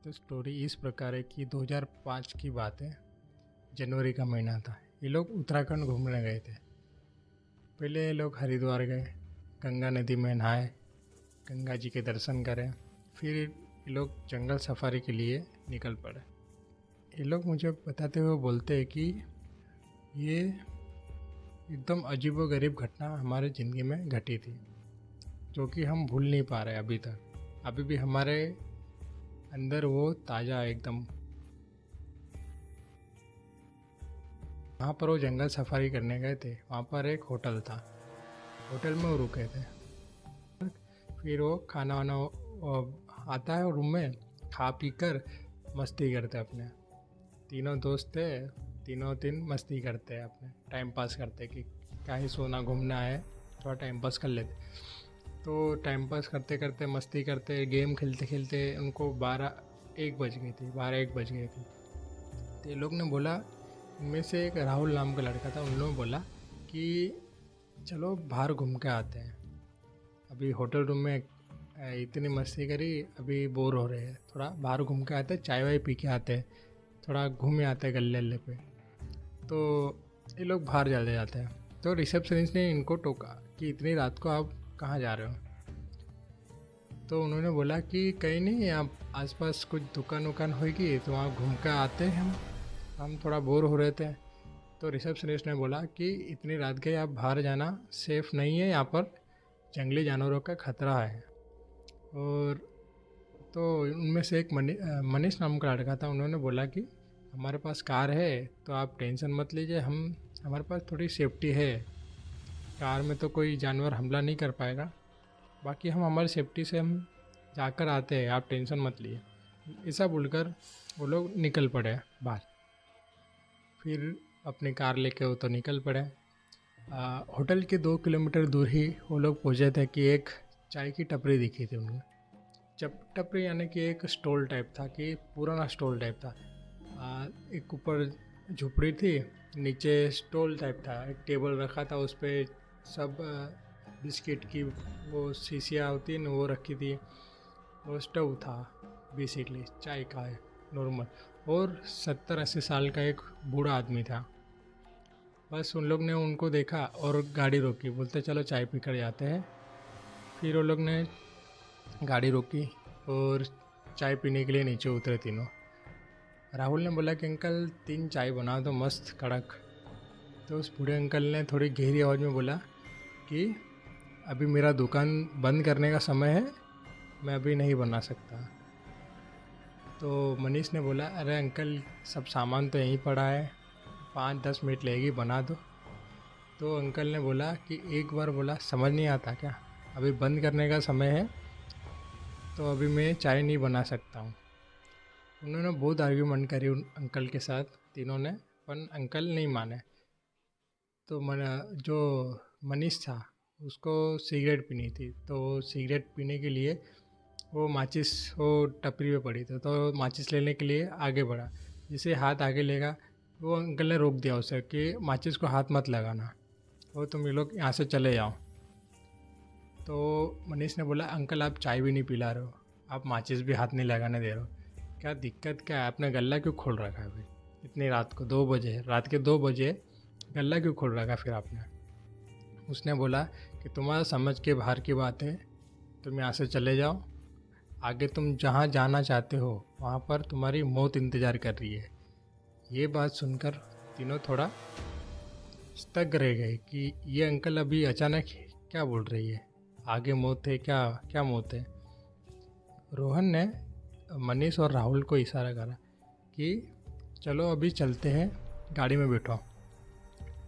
तो स्टोरी इस प्रकार है कि 2005 की बात है। जनवरी का महीना था। ये लोग उत्तराखंड घूमने गए थे। पहले ये लोग हरिद्वार गए, गंगा नदी में नहाए, गंगा जी के दर्शन करें। फिर ये लोग जंगल सफारी के लिए निकल पड़े। ये लोग मुझे बताते हुए बोलते हैं कि ये एकदम अजीबोगरीब घटना हमारे ज़िंदगी में घटी थी, जो कि हम भूल नहीं पा रहे अभी तक। अभी भी हमारे अंदर वो ताज़ा एकदम। वहाँ पर वो जंगल सफारी करने गए थे। वहाँ पर एक होटल था, होटल में वो रुके थे। फिर वो खाना वाना आता है रूम में, खा पी कर मस्ती करते अपने। तीनों दोस्त थे, तीनों दिन मस्ती करते हैं, अपने टाइम पास करते कि क्या ही सोना घूमना है, थोड़ा टाइम पास कर लेते। तो टाइम पास करते करते मस्ती करते गेम खेलते खेलते उनको 12-1 बज गई थी, 12-1 बज गई थी। तो ये लोग ने बोला, उनमें से एक राहुल नाम का लड़का था, उन लोगों ने बोला कि चलो बाहर घूम के आते हैं। अभी होटल रूम में इतनी मस्ती करी, अभी बोर हो रहे हैं, थोड़ा बाहर घूम के आते हैं, चाय वाय पी के आते हैं, थोड़ा घूमे आते हैं गले गले पे। तो ये लोग बाहर चले जाते हैं। तो रिसेप्शनिस्ट ने इनको टोका कि इतनी रात को आप कहाँ जा रहे हो। तो उन्होंने बोला कि कहीं नहीं, आप आसपास कुछ दुकान वुकान होगी तो वहाँ घूम कर आते हैं, हम थोड़ा बोर हो रहे थे। तो रिसेप्शनिस्ट ने बोला कि इतनी रात गए, आप बाहर जाना सेफ़ नहीं है, यहाँ पर जंगली जानवरों का खतरा है। और तो उनमें से एक मनीष नाम का लड़का था, उन्होंने बोला कि हमारे पास कार है तो आप टेंशन मत लीजिए, हमारे पास थोड़ी सेफ्टी है, कार में तो कोई जानवर हमला नहीं कर पाएगा, बाकी हम हमारी सेफ्टी से हम जाकर आते हैं, आप टेंशन मत लिए। ऐसा बोलकर वो लोग निकल पड़े बाहर। फिर अपनी कार लेके वो तो निकल पड़े। होटल के 2 किलोमीटर दूर ही वो लोग पहुँचे थे कि एक चाय की टपरी दिखी थी उन्हें। टपरी यानी कि एक स्टॉल टाइप था, कि पुराना स्टॉल टाइप था। एक ऊपर झुपड़ी थी, नीचे स्टॉल टाइप था, एक टेबल रखा था, उस पर सब बिस्किट की वो शीशियाँ होती है न, वो रखी थी। वो स्टोव था, बेसिकली चाय का है नॉर्मल। और 70-80 साल का एक बूढ़ा आदमी था। बस उन लोग ने उनको देखा और गाड़ी रोकी, बोलते चलो चाय पी कर जाते हैं। फिर वो लोग ने गाड़ी रोकी और चाय पीने के लिए नीचे उतरे तीनों। राहुल ने बोला कि अंकल 3 चाय बना दो मस्त कड़क। तो उस बूढ़े अंकल ने थोड़ी गहरी आवाज़ में बोला कि अभी मेरा दुकान बंद करने का समय है, मैं अभी नहीं बना सकता। तो मनीष ने बोला, अरे अंकल सब सामान तो यहीं पड़ा है, 5-10 मिनट लगेगी, बना दो। तो अंकल ने बोला कि एक बार बोला समझ नहीं आता क्या, अभी बंद करने का समय है तो अभी मैं चाय नहीं बना सकता हूँ। उन्होंने बहुत आर्ग्यूमेंट करी उन अंकल के साथ तीनों ने, पर अंकल नहीं माने। तो जो मनीष था उसको सिगरेट पीनी थी, तो सिगरेट पीने के लिए वो माचिस वो टपरी पे पड़ी थी, तो माचिस लेने के लिए आगे बढ़ा। जिसे हाथ आगे लेगा, वो अंकल ने रोक दिया उसे कि माचिस को हाथ मत लगाना, वो तुम ये लोग यहाँ से चले जाओ। तो मनीष ने बोला, अंकल आप चाय भी नहीं पिला रहे हो, आप माचिस भी हाथ नहीं लगाने दे रहे हो, क्या दिक्कत क्या है, आपने गल्ला क्यों खोल रखा है अभी इतनी रात को, 2 बजे, रात के 2 बजे गल्ला क्यों खोल रखा फिर आपने। उसने बोला कि तुम्हारा समझ के बाहर की बात है, तुम यहाँ से चले जाओ, आगे तुम जहाँ जाना चाहते हो वहाँ पर तुम्हारी मौत इंतज़ार कर रही है। ये बात सुनकर तीनों थोड़ा स्टक रह गए कि ये अंकल अभी अचानक क्या बोल रही है, आगे मौत है क्या, क्या मौत है। रोहन ने मनीष और राहुल को इशारा करा कि चलो अभी चलते हैं, गाड़ी में बैठो,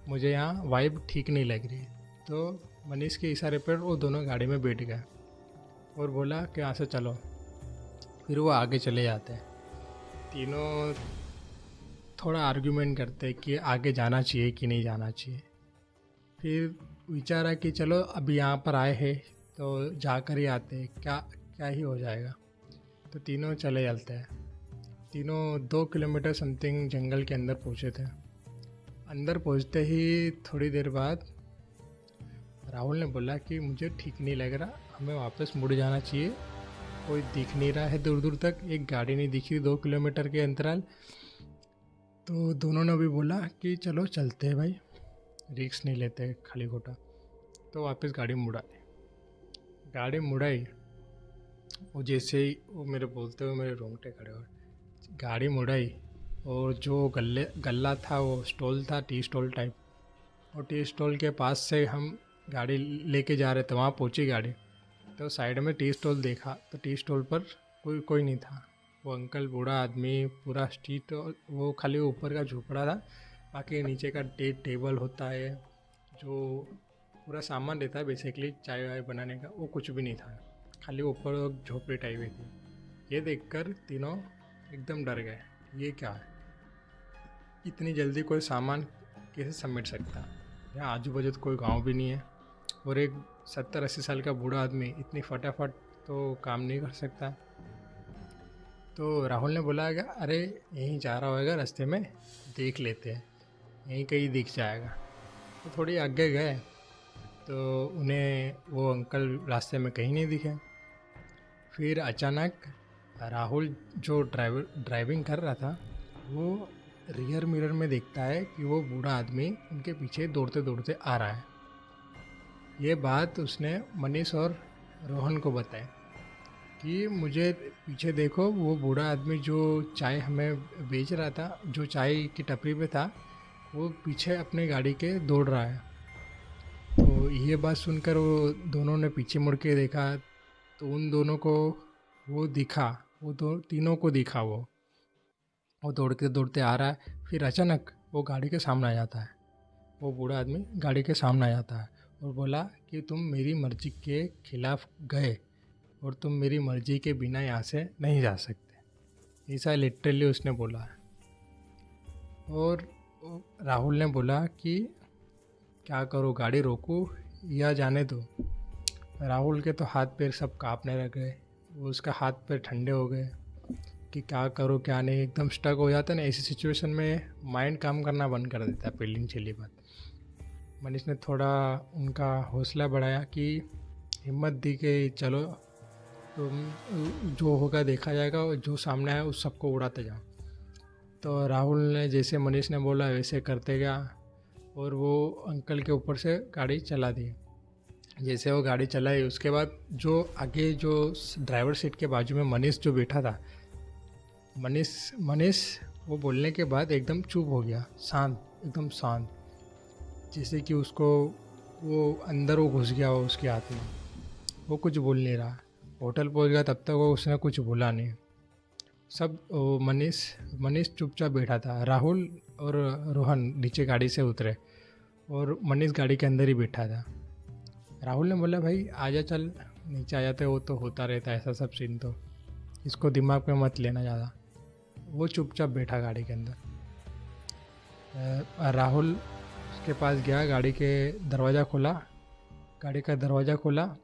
मुझे यहाँ वाइब ठीक नहीं लग रही। तो मनीष के इशारे पर वो दोनों गाड़ी में बैठ गए और बोला कि यहाँ से चलो। फिर वो आगे चले जाते हैं। तीनों थोड़ा आर्ग्यूमेंट करते हैं कि आगे जाना चाहिए कि नहीं जाना चाहिए। फिर विचारा कि चलो अभी यहाँ पर आए हैं तो जाकर ही आते हैं, क्या क्या ही हो जाएगा। तो तीनों चले जाते हैं। तीनों 2 किलोमीटर समथिंग जंगल के अंदर पहुँचे थे। अंदर पहुँचते ही थोड़ी देर बाद राहुल ने बोला कि मुझे ठीक नहीं लग रहा, हमें वापस मुड़ जाना चाहिए कोई दिख नहीं रहा है दूर दूर तक, एक गाड़ी नहीं दिखी 2 किलोमीटर के अंतराल। तो दोनों ने भी बोला कि चलो चलते हैं भाई, रिस्क नहीं लेते खाली खोटा। तो वापस गाड़ी मुड़ाई। गाड़ी मुड़ाई, वो जैसे ही वो मेरे बोलते हुए मेरे रोंगटे खड़े हो गए। गाड़ी मुड़ाई और जो गल्ला था, वो स्टॉल था, टी स्टॉल टाइप। और टी स्टॉल के पास से हम गाड़ी लेके जा रहे थे, वहाँ पहुँची गाड़ी। तो साइड में टी स्टॉल देखा, तो टी स्टॉल पर कोई नहीं था। वो अंकल, बूढ़ा आदमी, पूरा स्ट्रीट, वो खाली ऊपर का झोपड़ा था। बाकी नीचे का टेबल होता है जो पूरा सामान रहता है बेसिकली चाय वाय बनाने का, वो कुछ भी नहीं था। खाली ऊपर झोपड़ी टाइप ही थी। ये देखकर तीनों एकदम डर गए। ये क्या है, इतनी जल्दी कोई सामान कैसे समेट सकता है? यहाँ आजू बाजू तो कोई गांव भी नहीं है, और एक 70-80 साल का बूढ़ा आदमी इतनी फटाफट तो काम नहीं कर सकता। तो राहुल ने बोला कि अरे यहीं जा रहा होगा रास्ते में, देख लेते हैं, यहीं कहीं दिख जाएगा। तो थोड़ी आगे गए तो उन्हें वो अंकल रास्ते में कहीं नहीं दिखे। फिर अचानक राहुल जो ड्राइविंग कर रहा था, वो रियर मिरर में देखता है कि वो बूढ़ा आदमी उनके पीछे दौड़ते दौड़ते आ रहा है। ये बात उसने मनीष और रोहन को बताई कि मुझे पीछे देखो, वो बूढ़ा आदमी जो चाय हमें बेच रहा था, जो चाय की टपरी पे था, वो पीछे अपनी गाड़ी के दौड़ रहा है। तो ये बात सुनकर वो दोनों ने पीछे मुड़ के देखा, तो उन दोनों को वो दिखा, वो दो तीनों को दिखा, वो दौड़ते दौड़ते आ रहा है। फिर अचानक वो गाड़ी के सामने आ जाता है। वो बूढ़ा आदमी गाड़ी के सामने आ जाता है और बोला कि तुम मेरी मर्जी के खिलाफ गए और तुम मेरी मर्जी के बिना यहाँ से नहीं जा सकते, ऐसा लिटरली उसने बोला है। और राहुल ने बोला कि क्या करो, गाड़ी रोकूं या जाने दो? राहुल के तो हाथ पैर सब कांपने लग गए, वो उसका हाथ पैर ठंडे हो गए कि क्या करो क्या नहीं। एकदम स्टक हो जाता है ना, ऐसी सिचुएशन में माइंड काम करना बंद कर देता है, पहली चली बात। मनीष ने थोड़ा उनका हौसला बढ़ाया कि हिम्मत दी कि चलो, तुम जो होगा देखा जाएगा, और जो सामने आया उस सबको उड़ाते जाओ। तो राहुल ने जैसे मनीष ने बोला वैसे करते गया, और वो अंकल के ऊपर से गाड़ी चला दी। जैसे वो गाड़ी चलाई, उसके बाद जो आगे जो ड्राइवर सीट के बाजू में मनीष जो बैठा था, मनीष वो बोलने के बाद एकदम चुप हो गया, शांत, एकदम शांत, जैसे कि उसको वो अंदर वो घुस गया हो उसके हाथ में। वो कुछ बोल नहीं रहा। होटल पहुंच गया तब तक वो उसने कुछ बोला नहीं। सब मनीष चुपचाप बैठा था। राहुल और रोहन नीचे गाड़ी से उतरे और मनीष गाड़ी के अंदर ही बैठा था। राहुल ने बोला, भाई आजा, चल नीचे आ जाते, वो तो होता रहता है ऐसा सब सीन, तो इसको दिमाग में मत लेना ज़्यादा। वो चुपचाप बैठा गाड़ी के अंदर। राहुल उसके पास गया, गाड़ी का दरवाज़ा खोला,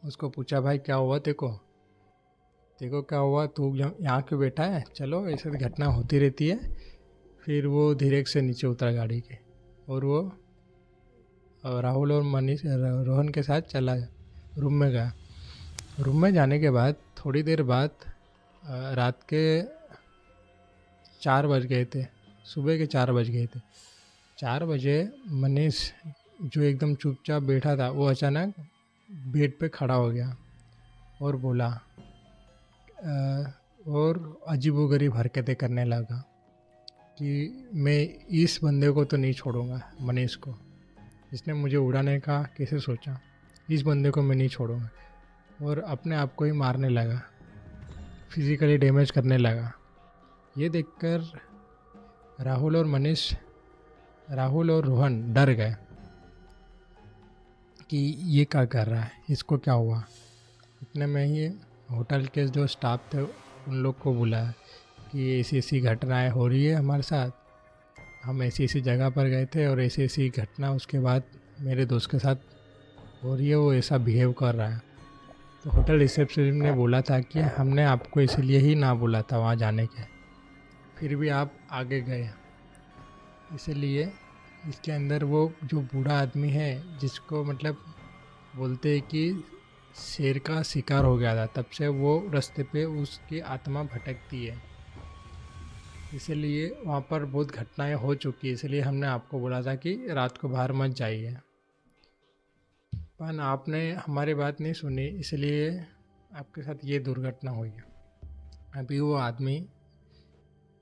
उसको पूछा, भाई क्या हुआ देखो क्या हुआ, तू यहाँ क्यों बैठा है? चलो, ऐसे घटना होती रहती है। फिर वो धीरे से नीचे उतरा गाड़ी के, और वो राहुल और मनीष रोहन के साथ चला रूम में गया। रूम में जाने के बाद थोड़ी देर बाद रात के 4 बज गए थे, सुबह के 4 बज गए थे। 4 बजे मनीष जो एकदम चुपचाप बैठा था, वो अचानक बेड पे खड़ा हो गया और बोला, और अजीबोगरीब हरकतें करने लगा कि मैं इस बंदे को तो नहीं छोड़ूंगा, मनीष को, जिसने मुझे उड़ाने का कैसे सोचा, इस बंदे को मैं नहीं छोड़ूंगा। और अपने आप को ही मारने लगा, फिज़िकली डैमेज करने लगा। ये देखकर राहुल और रोहन डर गए कि ये क्या कर रहा है, इसको क्या हुआ। इतने में ही होटल के जो स्टाफ थे उन लोग को बुलाया कि ऐसी ऐसी घटनाएं हो रही है हमारे साथ, हम ऐसी ऐसी जगह पर गए थे और ऐसी ऐसी घटना उसके बाद मेरे दोस्त के साथ हो रही है, वो ऐसा बिहेव कर रहा है। तो होटल रिसेप्शन ने बोला था कि हमने आपको इसलिए ही ना बोला था वहाँ जाने के, फिर भी आप आगे गए। इसलिए इसके अंदर वो जो बूढ़ा आदमी है, जिसको मतलब बोलते हैं कि शेर का शिकार हो गया था, तब से वो रास्ते पे उसकी आत्मा भटकती है। इसीलिए वहाँ पर बहुत घटनाएं हो चुकी है, इसलिए हमने आपको बोला था कि रात को बाहर मत जाइए। पर आपने हमारी बात नहीं सुनी, इसलिए आपके साथ ये दुर्घटना हुई है।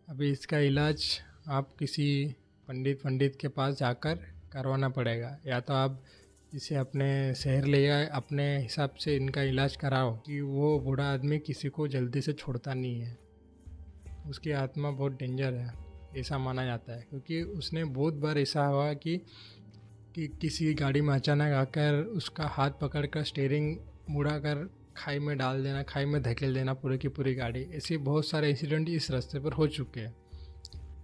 अभी इसका इलाज आप किसी पंडित के पास जाकर करवाना पड़ेगा, या तो आप इसे अपने शहर ले जाए, अपने हिसाब से इनका इलाज कराओ कि वो बूढ़ा आदमी किसी को जल्दी से छोड़ता नहीं है। उसकी आत्मा बहुत डेंजर है, ऐसा माना जाता है, क्योंकि उसने बहुत बार ऐसा हुआ कि किसी गाड़ी में अचानक आकर उसका हाथ पकड़कर स्टीयरिंग मुड़ा कर खाई में डाल देना, खाई में धकेल देना पूरी की पूरी गाड़ी। ऐसे बहुत सारे इंसिडेंट इस रास्ते पर हो चुके हैं।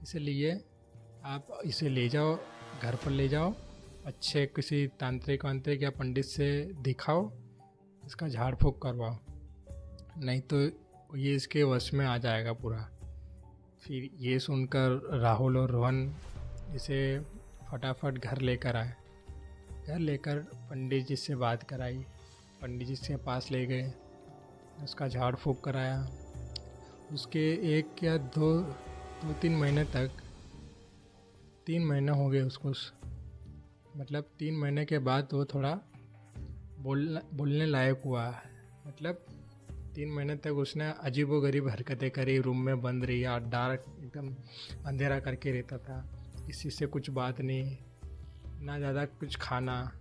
इसलिए आप इसे ले जाओ, घर पर ले जाओ, अच्छे किसी तांत्रिक वांत्रिक या पंडित से दिखाओ, इसका झाड़ फूँक करवाओ, नहीं तो ये इसके वश में आ जाएगा पूरा। फिर ये सुनकर राहुल और रोहन इसे फटाफट घर लेकर आए। घर लेकर पंडित जी से बात कराई, पंडित जी के पास ले गए, उसका झाड़ फूँक कराया। उसके 1 या 2-3 महीने तक, 3 महीने हो गए उसको, मतलब 3 महीने के बाद वो थोड़ा बोलने लायक हुआ। मतलब 3 महीने तक उसने अजीबोगरीब हरकतें करी, रूम में बंद रही, डार्क एकदम अंधेरा करके रहता था, किसी से कुछ बात नहीं, ना ज़्यादा कुछ खाना,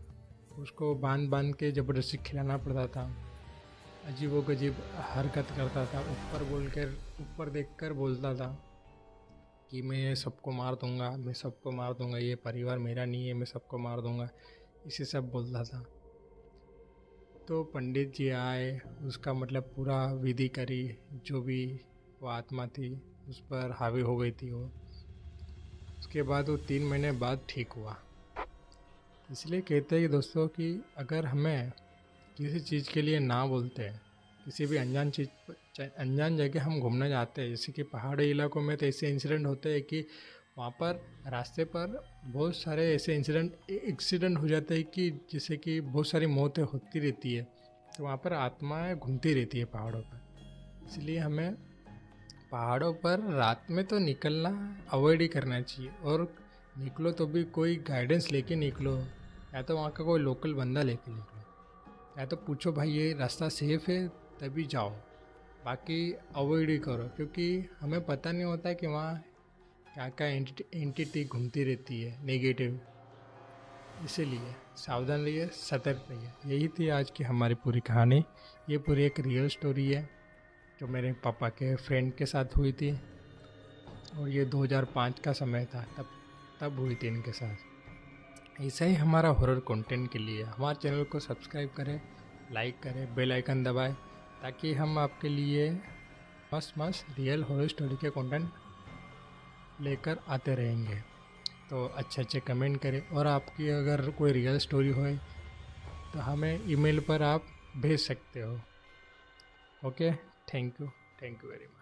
उसको बांध के ज़बरदस्ती खिलाना पड़ता था, अजीबोगरीब हरकत करता था, ऊपर देखकर बोलता था कि मैं सबको मार दूंगा, ये परिवार मेरा नहीं है, मैं सबको मार दूंगा, इसे सब बोलता था। तो पंडित जी आए, उसका मतलब पूरा विधि करी, जो भी वो आत्मा थी उस पर हावी हो गई थी वो। उसके बाद वो 3 महीने बाद ठीक हुआ। इसलिए कहते हैं कि दोस्तों कि अगर हमें किसी चीज़ के लिए ना बोलते हैं, किसी भी अनजान जगह हम घूमने जाते हैं, जैसे कि पहाड़ी इलाकों में, तो ऐसे इंसिडेंट होते हैं कि वहाँ पर रास्ते पर बहुत सारे ऐसे एक्सीडेंट हो जाते हैं कि जिससे कि बहुत सारी मौतें होती रहती है। तो वहाँ पर आत्माएं घूमती रहती है पहाड़ों पर। इसलिए हमें पहाड़ों पर रात में तो निकलना अवॉइड ही करना चाहिए, और निकलो तो भी कोई गाइडेंस लेके निकलो, या तो वहाँ का कोई लोकल बंदा लेके निकलो, या तो पूछो भाई ये रास्ता सेफ है तभी जाओ, बाकी अवॉइड ही करो, क्योंकि हमें पता नहीं होता कि वहाँ क्या क्या एंटिटी घूमती रहती है नेगेटिव। इसीलिए सावधान रहिए, सतर्क रहिए। यही थी आज की हमारी पूरी कहानी। ये पूरी एक रियल स्टोरी है जो मेरे पापा के फ्रेंड के साथ हुई थी, और ये 2005 का समय था, तब हुई थी इनके साथ। ऐसा ही हमारा हॉरर कंटेंट के लिए हमारे चैनल को सब्सक्राइब करें, लाइक करें, बेल आइकन दबाएं, ताकि हम आपके लिए मस्त रियल हॉरर स्टोरी के कंटेंट लेकर आते रहेंगे। तो अच्छे कमेंट करें, और आपकी अगर कोई रियल स्टोरी हो तो हमें ईमेल पर आप भेज सकते हो। Okay, thank you very much.